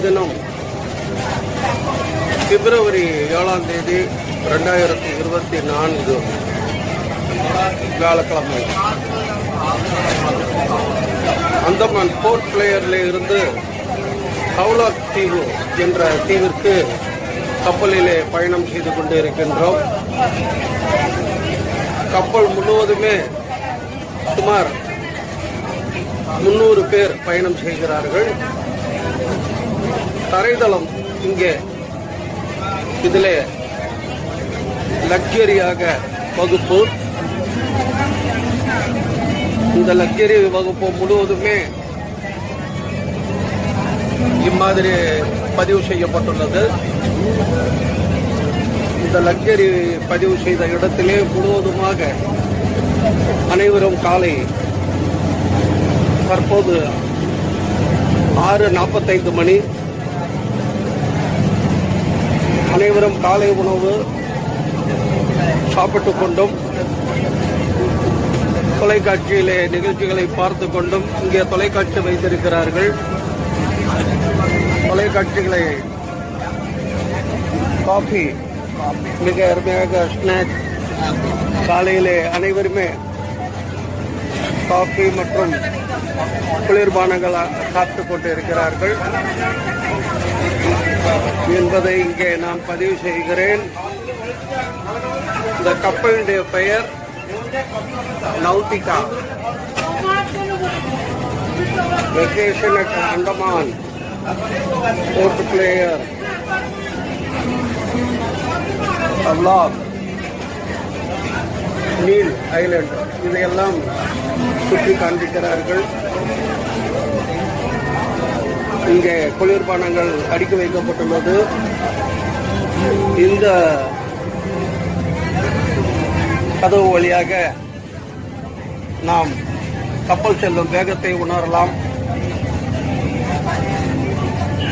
தினம் பிப்ரவரி 7ஆம் தேதி 2024 வியாழக்கிழமை அந்தமான் போர்ட் பிளேயரில் இருந்து ஹவுலாக் தீவு என்ற தீவிற்கு கப்பலிலே பயணம் செய்து கொண்டு இருக்கின்றோம். கப்பல் முழுவதுமே சுமார் 300 பேர் பயணம் செய்கிறார்கள். தரைதளம் இங்கே இதிலே லக்ஸரியாக வகுப்பு. இந்த லக்ஸரி வகுப்பு முழுவதுமே இம்மாதிரி பதிவு செய்யப்பட்டுள்ளது. இந்த லக்ஸரி பதிவு செய்த இடத்திலே முழுவதுமாக அனைவரும் காலை தற்போது 6:45 மணி. அனைவரும் காலை உணவு சாப்பிட்டுக் கொண்டும் தொலைக்காட்சியிலே நிகழ்ச்சிகளை பார்த்து கொண்டும் இங்கே தொலைக்காட்சி வைத்திருக்கிறார்கள். தொலைக்காட்சிகளை காஃபி மிக அருமையாக ஸ்நாக்ஸ் காலையிலே அனைவருமே காஃபி மற்றும் குளிர்பானங்கள் சாப்பிட்டுக் கொண்டு இருக்கிறார்கள் என்பதை இங்கே நான் பதிவு செய்கிறேன். இந்த கப்பலுடைய பெயர் நௌதிகா. வெக்கேஷன் அட் அந்தமான் போர்ட் பிளேயர் ஹவுலாக் நீல் ஐலண்ட் இதையெல்லாம் சுற்றி காண்பிக்கிறார்கள். இங்கே குளிர்பானங்கள் அடுக்கி வைக்கப்பட்டுள்ளது. இந்த கதவு வழியாக நாம் கப்பல் செல்லும் வேகத்தை உணரலாம்.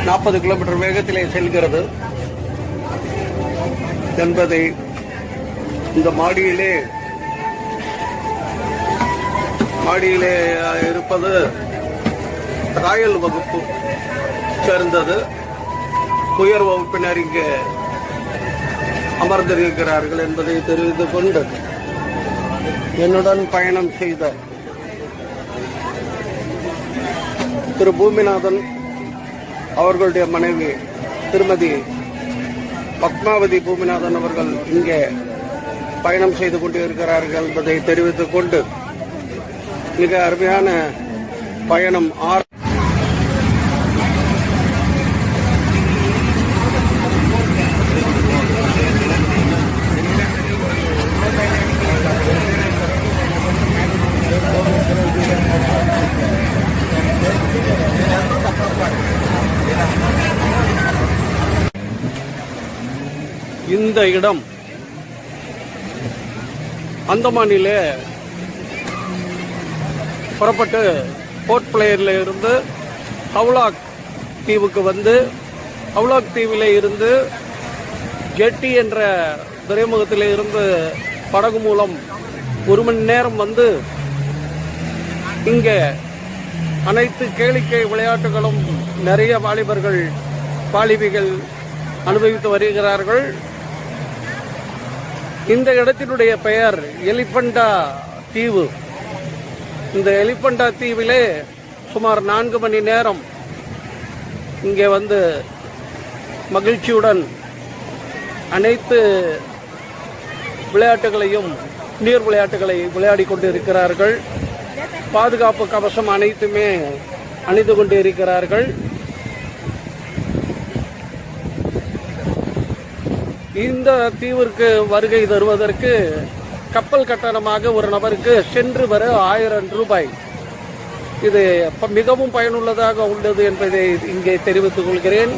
40 கிலோமீட்டர் வேகத்திலே செல்கிறது என்பதை இந்த மாடியிலே இருப்பது ராயல் வகுப்பு சேர்ந்தது. உயர் வகுப்பினர் இங்கே அமர்ந்திருக்கிறார்கள் என்பதை தெரிவித்துக் கொண்டு என்னுடன் பயணம் செய்த திரு பூமிநாதன் அவர்களுடைய மனைவி திருமதி பத்மாவதி பூமிநாதன் அவர்கள் இங்கே பயணம் செய்து கொண்டிருக்கிறார்கள் என்பதை தெரிவித்துக் கொண்டு மிக அருமையான பயணம் இந்த இடம் அந்தமானிலே புறப்பட்டு போர்ட் பிளேயரில் இருந்து ஹவுலாக் தீவுக்கு வந்து ஹவுலாக் தீவிலே இருந்து ஜெட்டி என்ற துறைமுகத்திலே இருந்து படகு மூலம் 1 மணி நேரம் வந்து இங்கே அனைத்து கேளிக்கை விளையாட்டுகளும் நிறைய வாலிபிகள் அனுபவித்து வருகிறார்கள். இந்த இடத்தினுடைய பெயர் எலிபண்டா தீவு. இந்த எலிபண்டா தீவிலே சுமார் 4 மணி நேரம் இங்கே வந்து மகிழ்ச்சியுடன் அனைத்து விளையாட்டுகளையும் நீர் விளையாட்டுகளை விளையாடி கொண்டு இருக்கிறார்கள். பாதுகாப்பு கவசம் அனைத்துமே அணிந்து கொண்டு இருக்கிறார்கள். இந்த தீவிற்கு வருகை தருவதற்கு கப்பல் கட்டணமாக ஒரு நபருக்கு சென்று வர 1000 ரூபாய். இது மிகவும் பயனுள்ளதாக உள்ளது என்பதை இங்கே தெரிவித்துக் கொள்கிறேன்.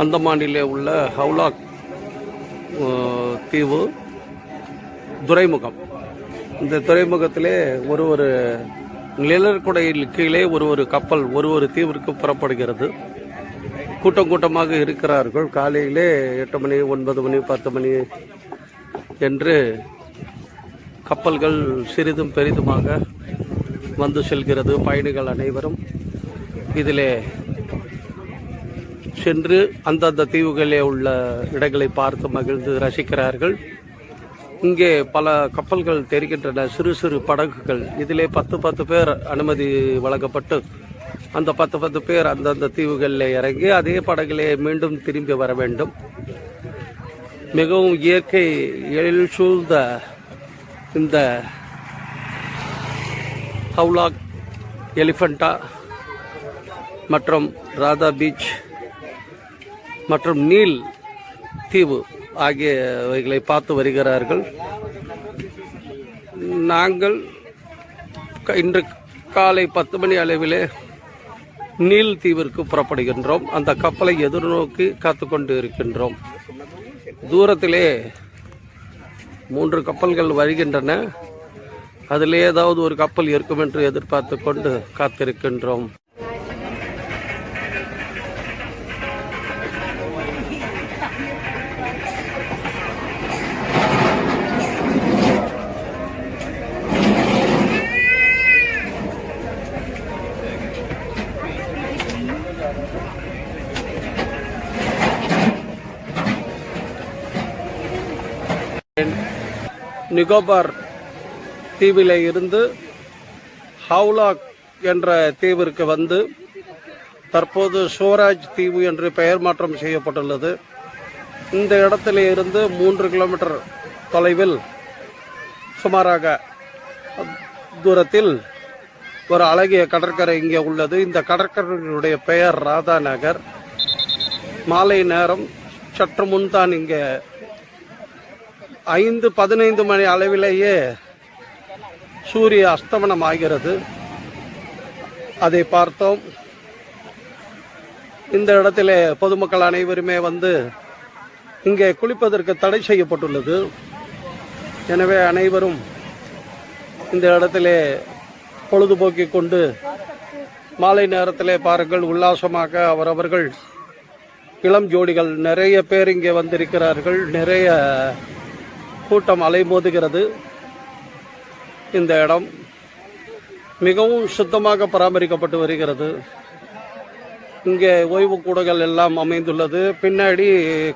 அந்தமானிலே உள்ள ஹவுலாக் தீவு துறைமுகம். இந்த துறைமுகத்திலே ஒரு நிழற்குடையில் கீழே ஒரு கப்பல் ஒரு தீவிற்கு புறப்படுகிறது. கூட்டமாக இருக்கிறார்கள். காலையிலே 8 மணி 9 மணி 10 மணி என்று கப்பல்கள் சிறிதும் பெரிதுமாக வந்து செல்கிறது. பயணிகள் அனைவரும் இதிலே சென்று அந்தந்த தீவுகளிலே உள்ள இடங்களை பார்த்து மகிழ்ந்து ரசிக்கிறார்கள். இங்கே பல கப்பல்கள் தெரிகின்றன, சிறு படகுகள். இதிலே 10 பேர் அனுமதி வழங்கப்பட்டு அந்த 10 பேர் அந்தந்த தீவுகளில் இறங்கி அதே படகிலே மீண்டும் திரும்பி வர வேண்டும். மிகவும் இயற்கை எழில் சூழ்ந்த இந்த ஹவுலாக், எலிஃபண்டா மற்றும் ராதா பீச் மற்றும் நீல் தீவு ஆகியவைகளை பார்த்து வருகிறார்கள். நாங்கள் இன்று காலை 10 மணி அளவிலே நீல் தீவிற்கு புறப்படுகின்றோம். அந்த கப்பலை எதிர்நோக்கி காத்து கொண்டு இருக்கின்றோம். தூரத்திலே 3 கப்பல்கள் வருகின்றன. அதில் ஏதாவது ஒரு கப்பல் இருக்கும் என்று எதிர்பார்த்து கொண்டு காத்திருக்கின்றோம். நிகோபார் தீவிலே இருந்து ஹவுலாக் என்ற தீவிற்கு வந்து தற்போது ஸ்வராஜ் தீவு என்று பெயர் மாற்றம் செய்யப்பட்டுள்ளது. இந்த இடத்திலே இருந்து 3 கிலோமீட்டர் தொலைவில் சுமாராக தூரத்தில் ஒரு அழகிய கடற்கரை இங்கே உள்ளது. இந்த கடற்கரையினுடைய பெயர் ராதா நகர். மாலை நேரம் சற்று முன்தான் இங்கே 5:15 மணி அளவிலேயே சூரிய அஸ்தமனம் ஆகிறது. அதை பார்த்தோம். இந்த இடத்திலே பொதுமக்கள் அனைவருமே வந்து இங்கே குளிப்பதற்கு தடை செய்யப்பட்டுள்ளது. எனவே அனைவரும் இந்த இடத்திலே பொழுதுபோக்கிக் கொண்டு மாலை நேரத்திலே பாருங்கள், உல்லாசமாக அவரவர்கள் இளம் ஜோடிகள் நிறைய பேர் இங்கே வந்திருக்கிறார்கள். நிறைய கூட்டம் அலைமோதுகிறது. இந்த இடம் மிகவும் சுத்தமாக பராமரிக்கப்பட்டு வருகிறது. இங்கே ஓய்வு கூடங்கள் எல்லாம் அமைந்துள்ளது. பின்னாடி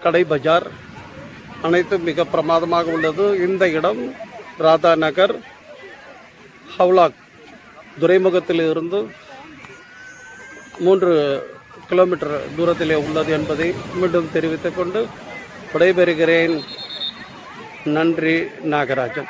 கடை பஜார் அனைத்தும் மிக பிரமாதமாக உள்ளது. இந்த இடம் ராதா நகர் ஹவுலாக் துறைமுகத்தில் இருந்து 3 கிலோமீட்டர் தூரத்திலே உள்ளது என்பதை மீண்டும் தெரிவித்துக் கொண்டு விடைபெறுகிறேன். நன்றி. நாகராஜன்.